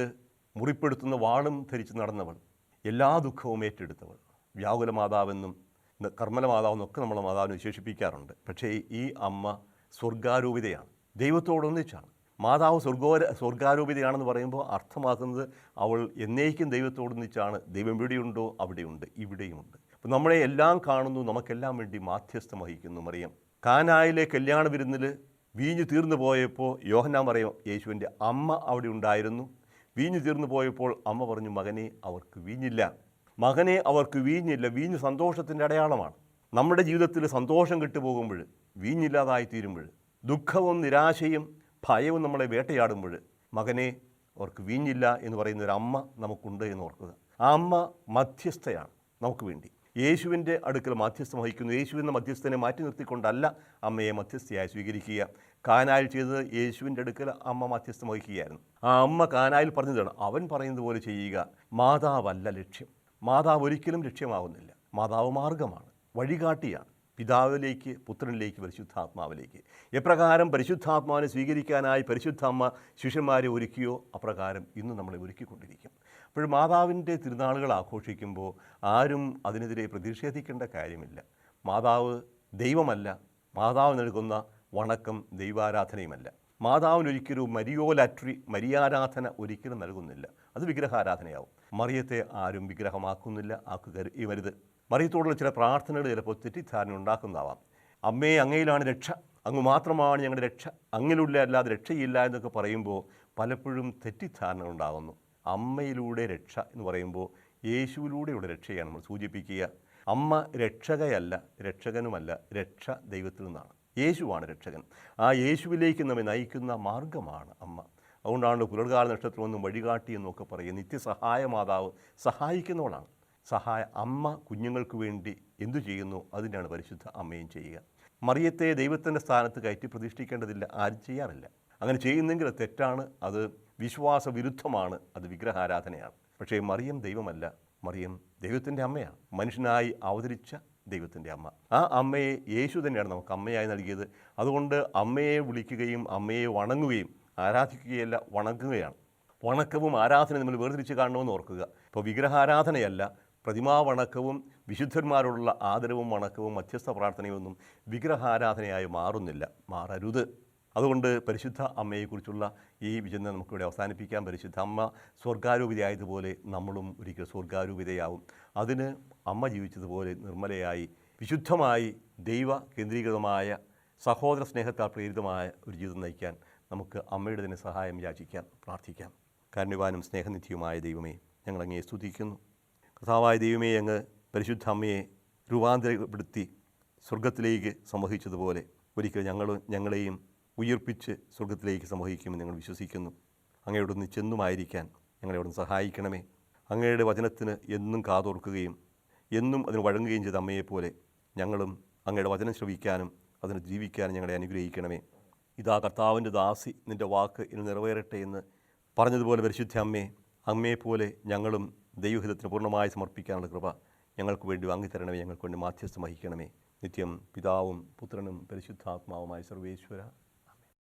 മുറിപ്പെടുത്തുന്ന വാളും ധരിച്ച് നടന്നവൾ, എല്ലാ ദുഃഖവും ഏറ്റെടുത്തവൾ, വ്യാകുല മാതാവെന്നും കർമ്മല മാതാവെന്നൊക്കെ നമ്മൾ മാതാവിനെ വിശേഷിപ്പിക്കാറുണ്ട്. പക്ഷേ ഈ അമ്മ സ്വർഗാരൂപിതയാണ്, ദൈവത്തോടൊന്നിച്ചാണ്. മാതാവ് സ്വർഗാരൂപിതയാണെന്ന് പറയുമ്പോൾ അർത്ഥമാക്കുന്നത് അവൾ എന്നേക്കും ദൈവത്തോടൊന്നിച്ചാണ്. ദൈവം എവിടെയുണ്ടോ അവിടെയുണ്ട്, ഇവിടെയുമുണ്ട്. അപ്പോൾ നമ്മളെ എല്ലാം കാണുന്നു, നമുക്കെല്ലാം വേണ്ടി മാധ്യസ്ഥം വഹിക്കുന്നു മറിയം. കാനായിലെ കല്യാണ വിരുന്നിൽ വീഞ്ഞു തീർന്നു പോയപ്പോൾ യോഹന്നാൻ പറയും, യേശുവിൻ്റെ അമ്മ അവിടെ ഉണ്ടായിരുന്നു. വീഞ്ഞു തീർന്നു പോയപ്പോൾ അമ്മ പറഞ്ഞു, മകനെ അവർക്ക് വീഞ്ഞില്ല. മകനെ അവർക്ക് വീഞ്ഞില്ല. വീഞ്ഞ് സന്തോഷത്തിൻ്റെ അടയാളമാണ്. നമ്മുടെ ജീവിതത്തിൽ സന്തോഷം കിട്ടുപോകുമ്പോൾ, വീഞ്ഞില്ലാതായി തീരുമ്പോൾ, ദുഃഖവും നിരാശയും ഭയവും നമ്മളെ വേട്ടയാടുമ്പോൾ, മകനെ അവർക്ക് വീഞ്ഞില്ല എന്ന് പറയുന്ന ഒരു അമ്മ നമുക്കുണ്ട് എന്ന് ഓർക്കുക. ആ അമ്മ മധ്യസ്ഥയാണ് നമുക്ക് വേണ്ടി. യേശുവിൻ്റെ അടുക്കൽ മാധ്യസ്ഥം വഹിക്കുന്നു. യേശുവിൻ്റെ മധ്യസ്ഥനെ മാറ്റി നിർത്തിക്കൊണ്ടല്ല അമ്മയെ മധ്യസ്ഥയായി സ്വീകരിക്കുക. കാനായിൽ ചെയ്തത് യേശുവിൻ്റെ അടുക്കൽ അമ്മ മധ്യസ്ഥം വഹിക്കുകയായിരുന്നു. ആ അമ്മ കാനായിൽ പറഞ്ഞതാണ്, അവൻ പറയുന്നത് പോലെ ചെയ്യുക. മാതാവല്ല ലക്ഷ്യം. മാതാവ് ഒരിക്കലും ലക്ഷ്യമാവുന്നില്ല. മാതാവ് മാർഗമാണ്, വഴികാട്ടിയാണ്. പിതാവിലേക്ക്, പുത്രനിലേക്ക്, പരിശുദ്ധാത്മാവിലേക്ക്. എപ്രകാരം പരിശുദ്ധാത്മാവിനെ സ്വീകരിക്കാനായി പരിശുദ്ധ അമ്മ ശിഷ്യന്മാരെ ഒരുക്കിയോ അപ്രകാരം ഇന്ന് നമ്മളെ ഒരുക്കിക്കൊണ്ടിരിക്കും. അപ്പോൾ മാതാവിൻ്റെ തിരുനാളുകൾ ആഘോഷിക്കുമ്പോൾ ആരും അതിനെതിരെ പ്രതിഷേധിക്കേണ്ട കാര്യമില്ല. മാതാവ് ദൈവമല്ല, മാതാവ് നൽകുന്ന വണക്കം ദൈവാരാധനയുമല്ല. മാതാവിനൊരിക്കലും മരിയാരാധന ഒരിക്കലും നൽകുന്നില്ല. അത് വിഗ്രഹാരാധനയാവും. മറിയത്തെ ആരും വിഗ്രഹമാക്കുന്നില്ല, ആക്കുകരുത്. മറിയത്തോടുള്ള ചില പ്രാർത്ഥനകൾ ചിലപ്പോൾ തെറ്റിദ്ധാരണ ഉണ്ടാക്കുന്നതാവാം. അമ്മേ, അങ്ങയിലാണ് രക്ഷ, അങ്ങ് മാത്രമാണ് ഞങ്ങളുടെ രക്ഷ, അങ്ങിലുള്ള അല്ലാതെ രക്ഷയില്ല എന്നൊക്കെ പറയുമ്പോൾ പലപ്പോഴും തെറ്റിദ്ധാരണ ഉണ്ടാകുന്നു. അമ്മയിലൂടെ രക്ഷ എന്ന് പറയുമ്പോൾ യേശുവിലൂടെയുള്ള രക്ഷയാണ് നമ്മൾ സൂചിപ്പിക്കുക. അമ്മ രക്ഷകയല്ല, രക്ഷകനുമല്ല. രക്ഷ ദൈവത്തിൽ നിന്നാണ്. യേശുവാണ് രക്ഷകൻ. ആ യേശുവിലേക്ക് നമ്മെ നയിക്കുന്ന മാർഗമാണ് അമ്മ. അതുകൊണ്ടാണ് പുലർകാല നക്ഷത്രമെന്നും വഴികാട്ടി എന്നൊക്കെ പറയുക. നിത്യസഹായ മാതാവ് സഹായിക്കുന്നവളാണ്. അമ്മ കുഞ്ഞുങ്ങൾക്ക് വേണ്ടി എന്തു ചെയ്യുന്നു അതിനാണ് പരിശുദ്ധ അമ്മയും ചെയ്യുക. മറിയത്തെ ദൈവത്തിൻ്റെ സ്ഥാനത്ത് കയറ്റി പ്രതിഷ്ഠിക്കേണ്ടതില്ല, ആരും ചെയ്യാറില്ല. അങ്ങനെ ചെയ്യുന്നെങ്കിൽ അത് തെറ്റാണ്, അത് വിശ്വാസവിരുദ്ധമാണ്, അത് വിഗ്രഹാരാധനയാണ്. പക്ഷേ മറിയം ദൈവമല്ല, മറിയം ദൈവത്തിൻ്റെ അമ്മയാണ്, മനുഷ്യനായി അവതരിച്ച ദൈവത്തിൻ്റെ അമ്മ. ആ അമ്മയെ യേശു തന്നെയാണ് നമുക്ക് അമ്മയായി നൽകിയത്. അതുകൊണ്ട് അമ്മയെ വിളിക്കുകയും അമ്മയെ വണങ്ങുകയും, ആരാധിക്കുകയല്ല വണങ്ങുകയാണ്. വണക്കവും ആരാധനയും നമ്മൾ വേർതിരിച്ച് കാണണമെന്ന് ഓർക്കുക. ഇപ്പോൾ വിഗ്രഹാരാധനയല്ല, പ്രതിമാവണക്കവും വിശുദ്ധന്മാരോടുള്ള ആദരവും വണക്കവും മധ്യസ്ഥ പ്രാർത്ഥനയൊന്നും വിഗ്രഹാരാധനയായി മാറരുത്. അതുകൊണ്ട് പരിശുദ്ധ അമ്മയെക്കുറിച്ചുള്ള ഈ വിചിന്തനം നമുക്കിവിടെ അവസാനിപ്പിക്കാം. പരിശുദ്ധ അമ്മ സ്വർഗാരൂപിതയായതുപോലെ നമ്മളും ഒരിക്കൽ സ്വർഗാരൂപിതയാവും. അതിന് അമ്മ ജീവിച്ചതുപോലെ നിർമ്മലയായി, വിശുദ്ധമായി, ദൈവ കേന്ദ്രീകൃതമായ, സഹോദര സ്നേഹത്താൽ പ്രേരിതമായ ഒരു ജീവിതം നയിക്കാൻ നമുക്ക് അമ്മയുടെ തന്നെ സഹായം യാചിക്കാം, പ്രാർത്ഥിക്കാം. കാരുണ്യവാനും സ്നേഹനിധിയുമായ ദൈവമേ, ഞങ്ങളങ്ങയെ സ്തുതിക്കുന്നു. കർത്താവായ ദൈവമേ, അങ്ങ് പരിശുദ്ധ അമ്മയെ രൂപാന്തരപ്പെടുത്തി സ്വർഗത്തിലേക്ക് സമൂഹിച്ചതുപോലെ ഒരിക്കൽ ഞങ്ങളെയും ഉയർപ്പിച്ച് സ്വർഗത്തിലേക്ക് സമൂഹിക്കുമെന്ന് ഞങ്ങൾ വിശ്വസിക്കുന്നു. അങ്ങയോടൊന്ന് ചെന്നുമായിരിക്കാൻ ഞങ്ങളെയോടൊന്ന് സഹായിക്കണമേ. അങ്ങയുടെ വചനത്തിന് എന്നും കാതോർക്കുകയും എന്നും അതിന് വഴങ്ങുകയും ചെയ്ത അമ്മയെപ്പോലെ ഞങ്ങളും അങ്ങയുടെ വചനം ശ്രവിക്കാനും അതിന് ജീവിക്കാനും ഞങ്ങളെ അനുഗ്രഹിക്കണമേ. ഇതാ കർത്താവിൻ്റെ ദാസി, നിൻ്റെ വാക്ക് ഇനി നിറവേറട്ടെ എന്ന് പറഞ്ഞതുപോലെ പരിശുദ്ധ അമ്മയെപ്പോലെ ഞങ്ങളും ദൈവഹിതത്തിന് പൂർണ്ണമായി സമർപ്പിക്കാനുള്ള കൃപ ഞങ്ങൾക്ക് വേണ്ടി വാങ്ങിത്തരണമേ. ഞങ്ങൾക്ക് വേണ്ടി മാധ്യസ്ഥം വഹിക്കണമേ. നിത്യം പിതാവും പുത്രനും പരിശുദ്ധാത്മാവുമായ സർവേശ്വര